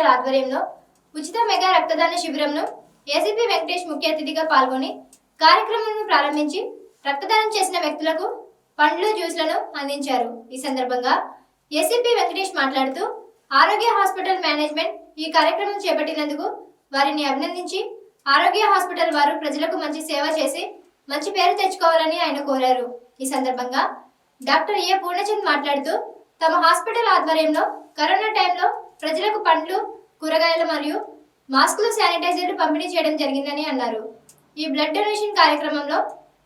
Hospital ఆధ్వర్యంలో ఉచిత mega రక్తదాన శిబిరంను ఏసీపీ వెంకటేష్ ముఖ్య అతిథిగా పాల్గొని కార్యక్రమాన్ని ప్రారంభించి రక్తదానం చేసిన వ్యక్తులకు పండ్లు జ్యూస్లను అందించారు. ఈ సందర్భంగా ఏసీపీ వెంకటేష్ మాట్లాడుతూ ఆరోగ్య హాస్పిటల్ మేనేజ్మెంట్ ఈ కార్యక్రమం చేపట్టినందుకు వారిని అభినందించి ఆరోగ్య హాస్పిటల్ వారు ప్రజలకు మంచి సేవ చేసి మంచి పేరు తెచ్చుకోవాలని ఆయన కోరారు. ఈ సందర్భంగా డాక్టర్ ఏ పూర్ణచంద్ మాట్లాడుతూ తమ హాస్పిటల్ ఆధ్వర్యంలో కరోనా టైంలో ప్రజలకు పండ్లు, కూరగాయలు మరియు మాస్కులు, శానిటైజర్లు పంపిణీ చేయడం జరిగిందని అన్నారు. ఈ బ్లడ్ డొనేషన్ కార్యక్రమంలో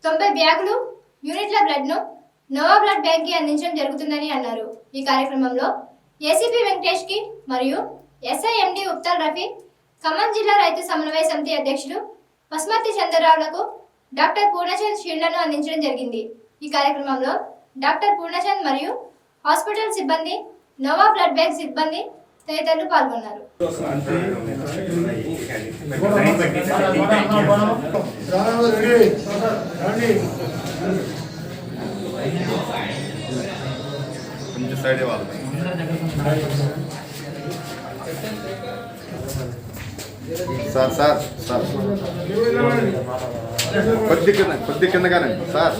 90 బ్యాగులు యూనిట్ల బ్లడ్ను నోవా బ్లడ్ బ్యాంక్కి అందించడం జరుగుతుందని అన్నారు. ఈ కార్యక్రమంలో ఏసీపీ వెంకటేష్ కి మరియు ఎస్ఐఎండి ఉప్తల్ రఫీ, ఖమ్మం జిల్లా రైతు సమన్వయ సమితి అధ్యక్షుడు పస్మతి చంద్రరావులకు డాక్టర్ పూర్ణచంద్ షీల్డ్లను అందించడం జరిగింది. ఈ కార్యక్రమంలో డాక్టర్ పూర్ణచంద్ మరియు హాస్పిటల్ సిబ్బంది, నోవా బ్లడ్ బ్యాంక్ సిబ్బంది తదితరులు పాల్గొన్నారు. సార్ సార్ సార్ కొద్ది కిందగానే సార్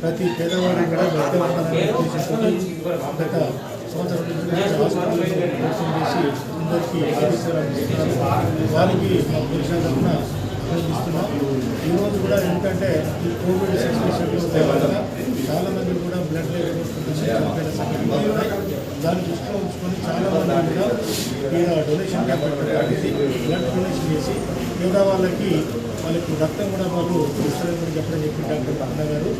ప్రతి పేదవాడిని కూడా గత సంవత్సరం చేసి అందరికీ వారికి మా పురుషుల తరఫున అభినందిస్తున్నాం. ఈరోజు కూడా ఎందుకంటే ఈ కోవిడ్ సిచ్యువేషన్లో వల్ల చాలామంది కూడా బ్లడ్ దాన్ని దృష్టిలో ఉంచుకొని చాలామంది కూడా ఇక్కడ డొనేషన్ క్యాంప్ పెట్టడానికి బ్లడ్ డొనేషన్ చేసి మిగతా వాళ్ళకి రక్తం కూడా వాళ్ళు ఇస్తారని కూడా చెప్పి డాక్టర్ అన్న గారు.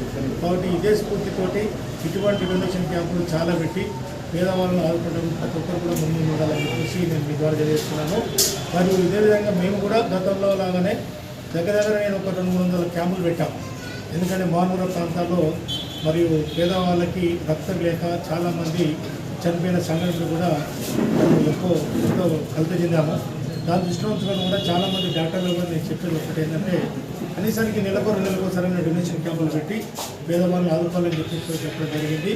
కాబట్టి ఇదే స్ఫూర్తితోటి ఇటువంటి డొనేషన్ క్యాంపులు చాలా పెట్టి పేదవాళ్ళను ఆదుకోవడం ప్రతి ఒక్కరు కూడా ముందు ఉండాలని చెప్పేసి నేను మీ ద్వారా తెలియజేస్తున్నాను. మరియు ఇదే విధంగా మేము కూడా గతంలో లాగానే దగ్గర నేను ఒక 200-300 క్యాంపులు పెట్టాము. ఎందుకంటే మారుమూల ప్రాంతాల్లో మరియు పేదవాళ్ళకి రక్తం లేక చాలామంది చనిపోయిన సంఘటనలు కూడా ఎంతో కలత చెందాము. దాని దృష్టిలో ఉంచుకొని కూడా చాలామంది డాక్టర్లు కూడా నేను చెప్పేది ఒకటి ఏంటంటే కనీసానికి నెలకోసారైనా డొనేషన్ క్యాంపులు పెట్టి పేదవాళ్ళని ఆదుకోవాలని చెప్పడం జరిగింది.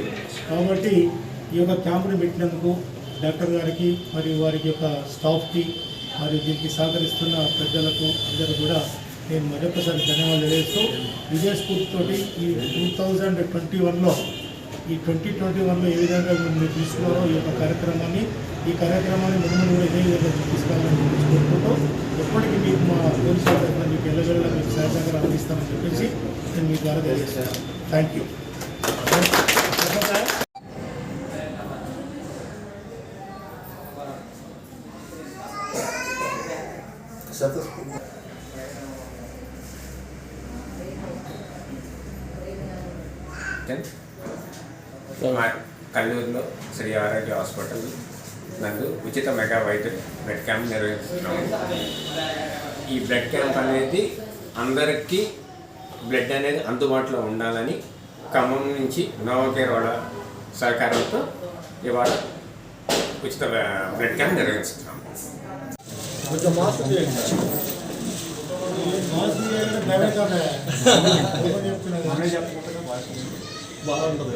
కాబట్టి ఈ యొక్క క్యాంపుని పెట్టినందుకు డాక్టర్ గారికి మరియు వారికి యొక్క స్టాఫ్కి మరియు దీనికి సహకరిస్తున్న పెద్దలకు అందరూ కూడా నేను మరొకసారి ధన్యవాదాలు తెలియజేస్తూ ఇదే స్ఫూర్తితోటి ఈ 2021లో ఈ 2021లో ఏ విధంగా మీరు తీసుకున్నారో ఈ యొక్క కార్యక్రమాన్ని ముందు కూడా ఇదే విధంగా తీసుకోవాలని కోరుకుంటూ ఎప్పటికీ మీకు మా పోలీసు తరఫున మీకు ఎల్లగల్లా మీకు సహకారం అందిస్తామని చెప్పేసి నేను మీ ద్వారా తెలియజేస్తాను. Thank you. కల్లూరులో శ్రీ ఆరోగ్య హాస్పిటల్ నందు ఉచిత మెగా వైద్య బ్లడ్ క్యాంప్ నిర్వహిస్తున్నాము. ఈ బ్లడ్ క్యాంప్ అనేది అందరికీ బ్లడ్ అనేది అందుబాటులో ఉండాలని ఖమ్మం నుంచి నోవా కేర్ వాళ్ళ సహకారంతో ఇవాళ ఉచిత బ్లడ్ క్యాంప్ నిర్వహిస్తున్నాము. బాగుంటుంది.